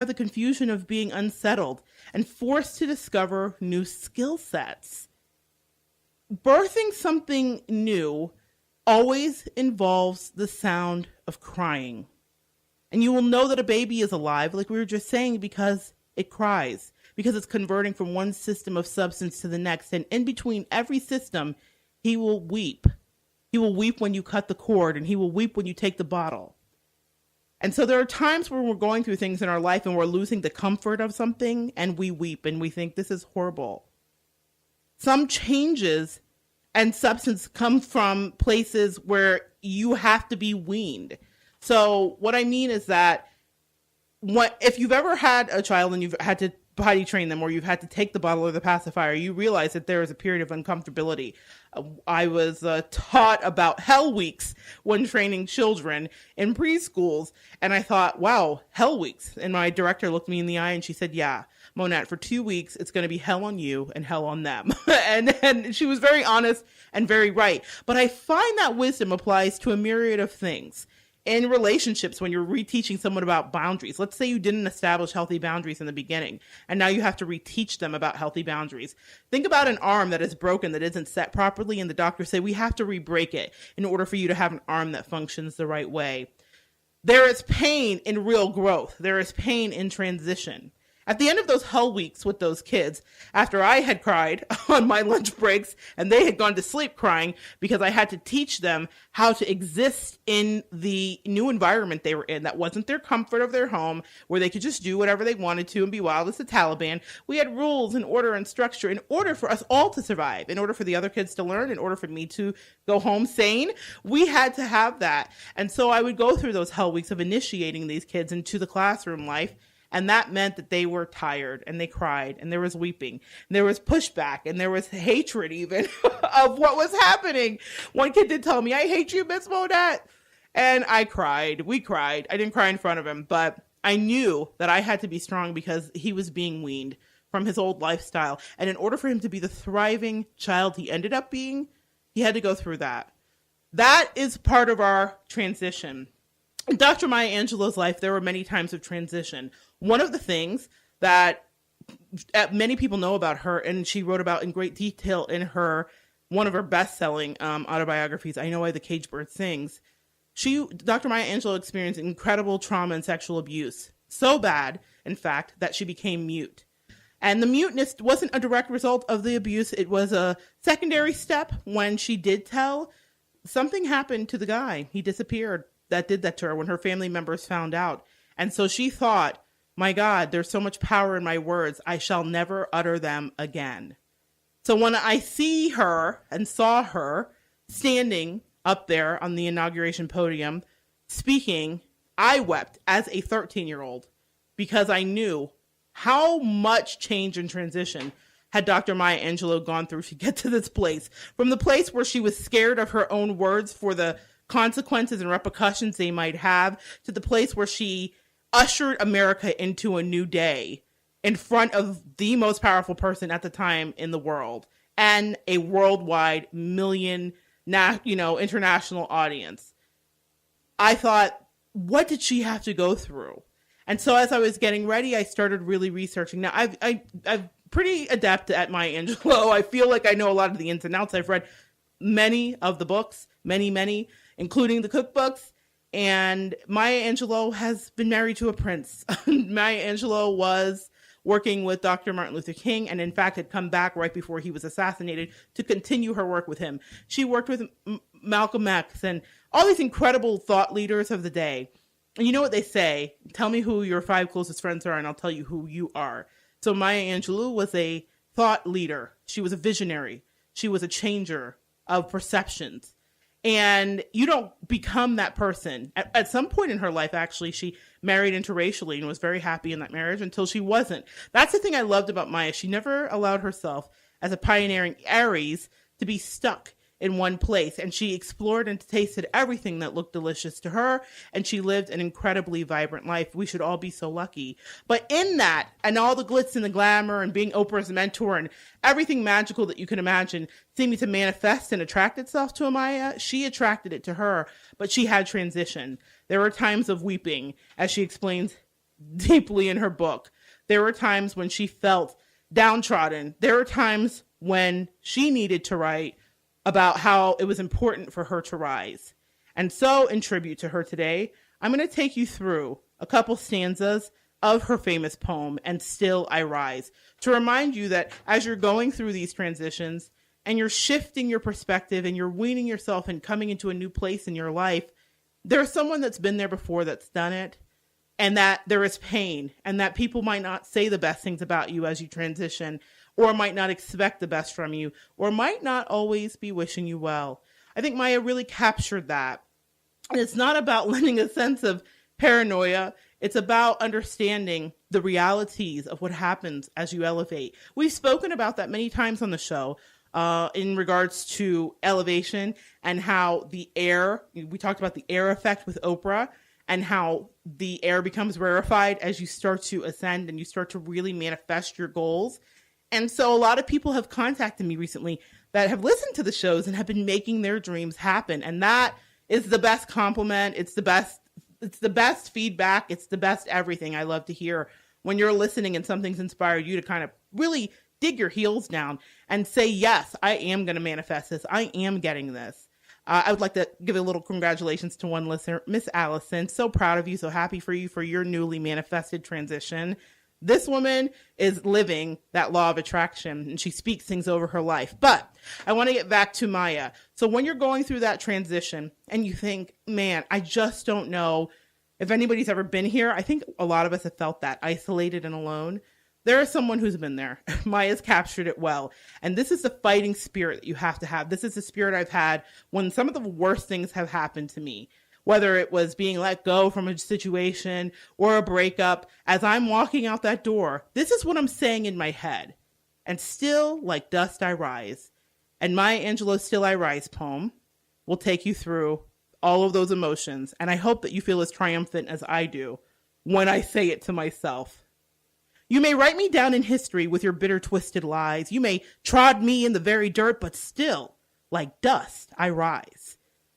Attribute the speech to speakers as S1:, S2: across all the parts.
S1: the confusion of being unsettled and forced to discover new skill sets. Birthing something new always involves the sound of crying. And you will know that a baby is alive, like we were just saying, because it cries, because it's converting from one system of substance to the next. And in between every system, he will weep. He will weep when you cut the cord, and he will weep when you take the bottle. And so there are times where we're going through things in our life and we're losing the comfort of something, and we weep and we think this is horrible. Some changes and substance come from places where you have to be weaned. So what I mean is that if you've ever had a child and you've had to potty train them, or you've had to take the bottle or the pacifier, you realize that there is a period of uncomfortability. I was taught about hell weeks when training children in preschools, and I thought, wow, hell weeks. And my director looked me in the eye and she said, yeah, Monette, for 2 weeks, it's going to be hell on you and hell on them. and she was very honest and very right. But I find that wisdom applies to a myriad of things. In relationships, when you're reteaching someone about boundaries, let's say you didn't establish healthy boundaries in the beginning, and now you have to reteach them about healthy boundaries. Think about an arm that is broken, that isn't set properly, and the doctors say, we have to re-break it in order for you to have an arm that functions the right way. There is pain in real growth. There is pain in transition. At the end of those hell weeks with those kids, after I had cried on my lunch breaks and they had gone to sleep crying because I had to teach them how to exist in the new environment they were in that wasn't their comfort of their home, where they could just do whatever they wanted to and be wild as the Taliban. We had rules and order and structure in order for us all to survive, in order for the other kids to learn, in order for me to go home sane. We had to have that. And so I would go through those hell weeks of initiating these kids into the classroom life. And that meant that they were tired and they cried and there was weeping and there was pushback and there was hatred even of what was happening. One kid did tell me, I hate you, Miss Monette. And I cried. We cried. I didn't cry in front of him, but I knew that I had to be strong because he was being weaned from his old lifestyle. And in order for him to be the thriving child he ended up being, he had to go through that. That is part of our transition. In Dr. Maya Angelou's life, there were many times of transition. One of the things that many people know about her, and she wrote about in great detail in one of her best-selling autobiographies, I Know Why the Caged Bird Sings, Dr. Maya Angelou experienced incredible trauma and sexual abuse. So bad, in fact, that she became mute. And the muteness wasn't a direct result of the abuse. It was a secondary step. When she did tell, something happened to the guy. He disappeared. That did that to her when her family members found out. And so she thought, my God, there's so much power in my words. I shall never utter them again. So when I see her and saw her standing up there on the inauguration podium speaking, I wept as a 13-year-old because I knew how much change and transition had Dr. Maya Angelou gone through to get to this place. From the place where she was scared of her own words for the consequences and repercussions they might have, to the place where she ushered America into a new day in front of the most powerful person at the time in the world and a worldwide international audience. I thought, what did she have to go through? And so as I was getting ready, I started really researching. Now, I'm pretty adept at Maya Angelou. I feel like I know a lot of the ins and outs. I've read many of the books, many, including the cookbooks. And Maya Angelou has been married to a prince. Maya Angelou was working with Dr. Martin Luther King and in fact had come back right before he was assassinated to continue her work with him. She worked with Malcolm X and all these incredible thought leaders of the day. And you know what they say, tell me who your 5 closest friends are and I'll tell you who you are. So Maya Angelou was a thought leader. She was a visionary. She was a changer of perceptions. And you don't become that person. At some point in her life, actually, she married interracially and was very happy in that marriage until she wasn't. That's the thing I loved about Maya. She never allowed herself, as a pioneering Aries, to be stuck in one place. And she explored and tasted everything that looked delicious to her. And she lived an incredibly vibrant life. We should all be so lucky. But in that, and all the glitz and the glamour and being Oprah's mentor and everything magical that you can imagine seeming to manifest and attract itself to Amaya, she attracted it to her, but she had transition. There were times of weeping, as she explains deeply in her book. There were times when she felt downtrodden. There were times when she needed to write about how it was important for her to rise. And so, in tribute to her today, I'm going to take you through a couple stanzas of her famous poem, And Still I Rise, to remind you that as you're going through these transitions and you're shifting your perspective and you're weaning yourself and coming into a new place in your life, there's someone that's been there before that's done it, and that there is pain, and that people might not say the best things about you as you transition, or might not expect the best from you, or might not always be wishing you well. I think Maya really captured that. And it's not about lending a sense of paranoia. It's about understanding the realities of what happens as you elevate. We've spoken about that many times on the show in regards to elevation and how the air, we talked about the air effect with Oprah, and how the air becomes rarefied as you start to ascend and you start to really manifest your goals. And so a lot of people have contacted me recently that have listened to the shows and have been making their dreams happen. And that is the best compliment. It's the best feedback. It's the best everything. I love to hear when you're listening and something's inspired you to kind of really dig your heels down and say, yes, I am going to manifest this. I am getting this. I would like to give a little congratulations to one listener, Miss Allison. So proud of you. So happy for you for your newly manifested transition. This woman is living that law of attraction, and she speaks things over her life. But I want to get back to Maya. So when you're going through that transition and you think, man, I just don't know if anybody's ever been here. I think a lot of us have felt that, isolated and alone. There is someone who's been there. Maya's captured it well. And this is the fighting spirit that you have to have. This is the spirit I've had when some of the worst things have happened to me, whether it was being let go from a situation or a breakup. As I'm walking out that door, this is what I'm saying in my head. And still, like dust, I rise. And Maya Angelou's Still I Rise poem will take you through all of those emotions. And I hope that you feel as triumphant as I do when I say it to myself. You may write me down in history with your bitter, twisted lies. You may trod me in the very dirt, but still, like dust, I rise.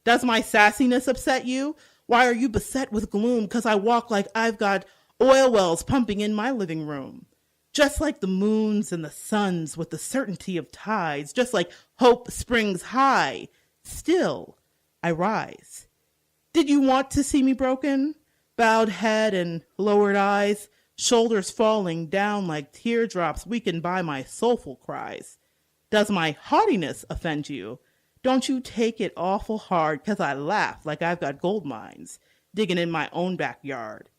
S1: Does my sassiness upset you? Why are you beset with gloom? 'Cause I walk like I've got oil wells pumping in my living room. Just like the moons and the suns with the certainty of tides, just like hope springs high, still I rise. Did you want to see me broken? Bowed head and lowered eyes, shoulders falling down like teardrops weakened by my soulful cries. Does my haughtiness offend you? Don't you take it awful hard, 'cause I laugh like I've got gold mines digging in my own backyard.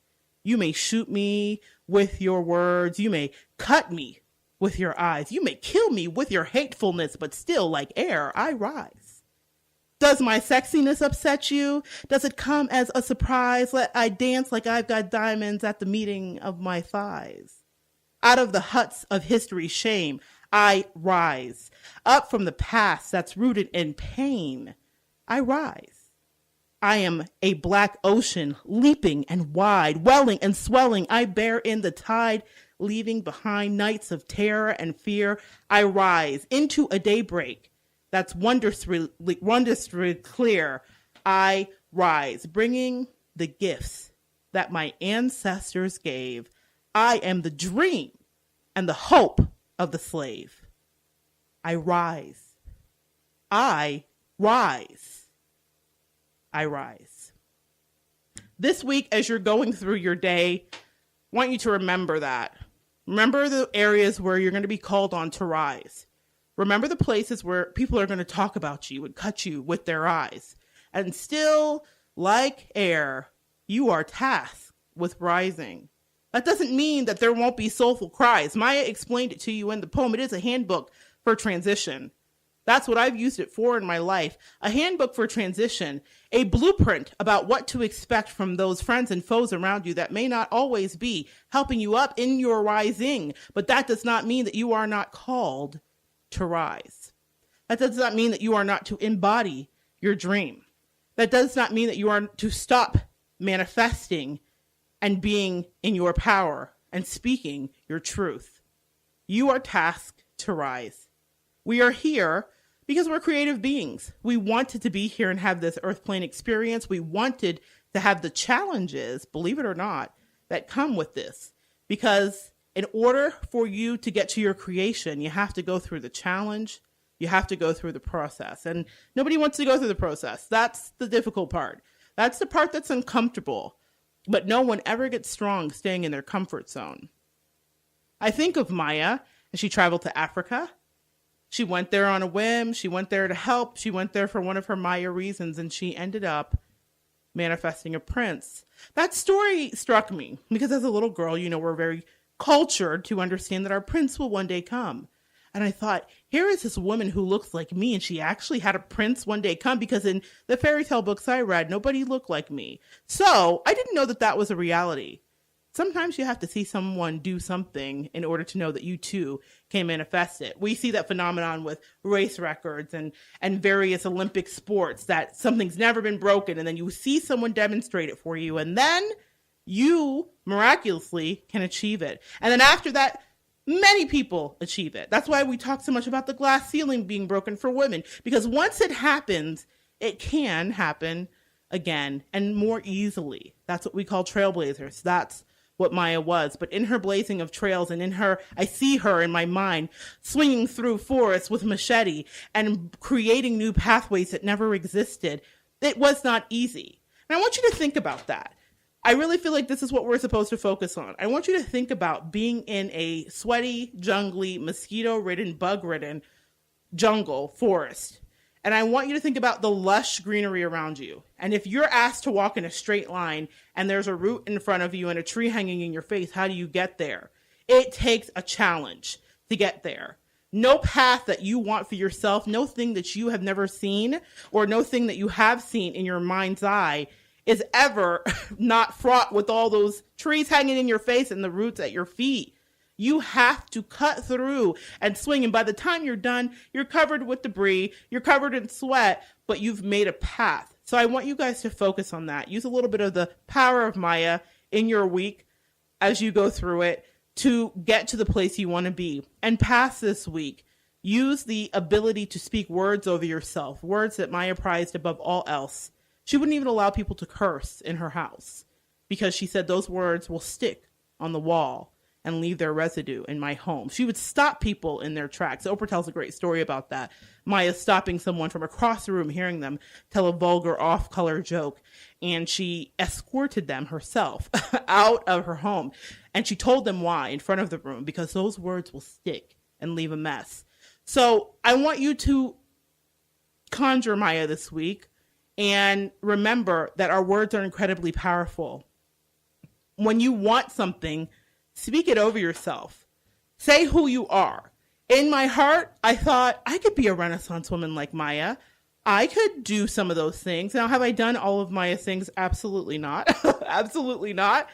S1: You may shoot me with your words. You may cut me with your eyes. You may kill me with your hatefulness, but still, like air, I rise. Does my sexiness upset you? Does it come as a surprise? Let I dance like I've got diamonds at the meeting of my thighs. Out of the huts of history's shame, I rise. Up from the past that's rooted in pain, I rise. I am a black ocean, leaping and wide, welling and swelling. I bear in the tide, leaving behind nights of terror and fear. I rise into a daybreak that's wondrously clear. I rise, bringing the gifts that my ancestors gave. I am the dream and the hope of the slave. I rise. I rise. I rise. This week, as you're going through your day, I want you to remember that. Remember the areas where you're going to be called on to rise. Remember the places where people are going to talk about you and cut you with their eyes. And still, like air, you are tasked with rising. That doesn't mean that there won't be soulful cries. Maya explained it to you in the poem. It is a handbook for transition. That's what I've used it for in my life. A handbook for transition, a blueprint about what to expect from those friends and foes around you that may not always be helping you up in your rising. But that does not mean that you are not called to rise. That does not mean that you are not to embody your dream. That does not mean that you are to stop manifesting and being in your power and speaking your truth. You are tasked to rise. We are here because we're creative beings. We wanted to be here and have this earth plane experience. We wanted to have the challenges, believe it or not, that come with this. Because in order for you to get to your creation, you have to go through the challenge. You have to go through the process. And nobody wants to go through the process. That's the difficult part. That's the part that's uncomfortable. But no one ever gets strong staying in their comfort zone. I think of Maya, and she traveled to Africa. She went there on a whim. She went there to help. She went there for one of her Maya reasons, and she ended up manifesting a prince. That story struck me because as a little girl, we're very cultured to understand that our prince will one day come. And I thought, here is this woman who looks like me, and she actually had a prince one day come, because in the fairy tale books I read, nobody looked like me. So I didn't know that that was a reality. Sometimes you have to see someone do something in order to know that you too can manifest it. We see that phenomenon with race records and various Olympic sports, that something's never been broken, and then you see someone demonstrate it for you, and then you miraculously can achieve it. And then after that, many people achieve it. That's why we talk so much about the glass ceiling being broken for women, because once it happens, it can happen again and more easily. That's what we call trailblazers. That's what Maya was. But in her blazing of trails, and in her, I see her in my mind swinging through forests with machete and creating new pathways that never existed. It was not easy. And I want you to think about that. I really feel like this is what we're supposed to focus on. I want you to think about being in a sweaty, jungly, mosquito-ridden, bug-ridden jungle forest. And I want you to think about the lush greenery around you. And if you're asked to walk in a straight line and there's a root in front of you and a tree hanging in your face, how do you get there? It takes a challenge to get there. No path that you want for yourself, no thing that you have never seen, or no thing that you have seen in your mind's eye is ever not fraught with all those trees hanging in your face and the roots at your feet. You have to cut through and swing. And by the time you're done, you're covered with debris, you're covered in sweat, but you've made a path. So I want you guys to focus on that. Use a little bit of the power of Maya in your week as you go through it to get to the place you want to be. And past this week, use the ability to speak words over yourself, words that Maya prized above all else. She wouldn't even allow people to curse in her house because she said those words will stick on the wall and leave their residue in my home. She would stop people in their tracks. Oprah tells a great story about that. Maya stopping someone from across the room, hearing them tell a vulgar off-color joke, and she escorted them herself out of her home. And she told them why in front of the room, because those words will stick and leave a mess. So I want you to conjure Maya this week. And remember that our words are incredibly powerful. When you want something, speak it over yourself. Say who you are. In my heart, I thought I could be a Renaissance woman like Maya. I could do some of those things. Now, have I done all of Maya's things? Absolutely not. Absolutely not.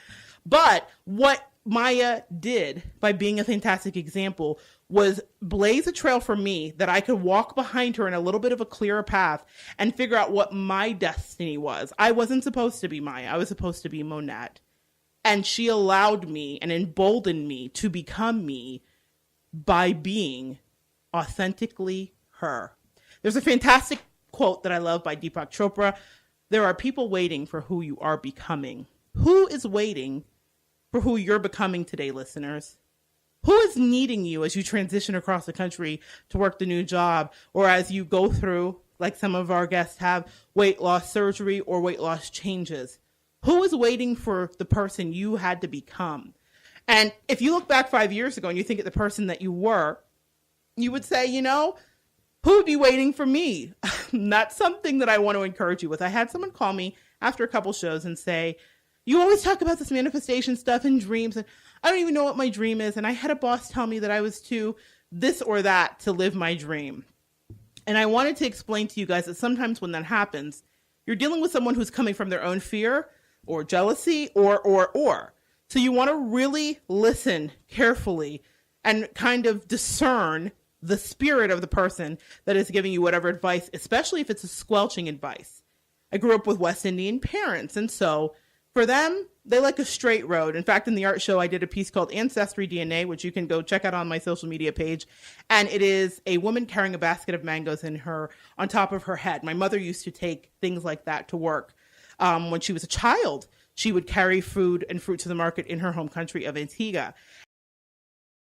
S1: But what Maya did by being a fantastic example was blaze a trail for me that I could walk behind her in a little bit of a clearer path and figure out what my destiny was. I wasn't supposed to be Maya. I was supposed to be Monette. And she allowed me and emboldened me to become me by being authentically her. There's a fantastic quote that I love by Deepak Chopra. There are people waiting for who you are becoming. Who is waiting for who you're becoming today, listeners? Who is needing you as you transition across the country to work the new job, or as you go through, like some of our guests have, weight loss surgery or weight loss changes? Who is waiting for the person you had to become? And if you look back 5 years ago and you think of the person that you were, you would say, who would be waiting for me? That's something that I want to encourage you with. I had someone call me after a couple shows and say, you always talk about this manifestation stuff and dreams, and I don't even know what my dream is. And I had a boss tell me that I was too this or that to live my dream. And I wanted to explain to you guys that sometimes when that happens, you're dealing with someone who's coming from their own fear or jealousy or. So you want to really listen carefully and kind of discern the spirit of the person that is giving you whatever advice, especially if it's a squelching advice. I grew up with West Indian parents, and so for them, they like a straight road. In fact, in the art show, I did a piece called Ancestry DNA, which you can go check out on my social media page. And it is a woman carrying a basket of mangoes on top of her head. My mother used to take things like that to work when she was a child. She would carry food and fruit to the market in her home country of Antigua.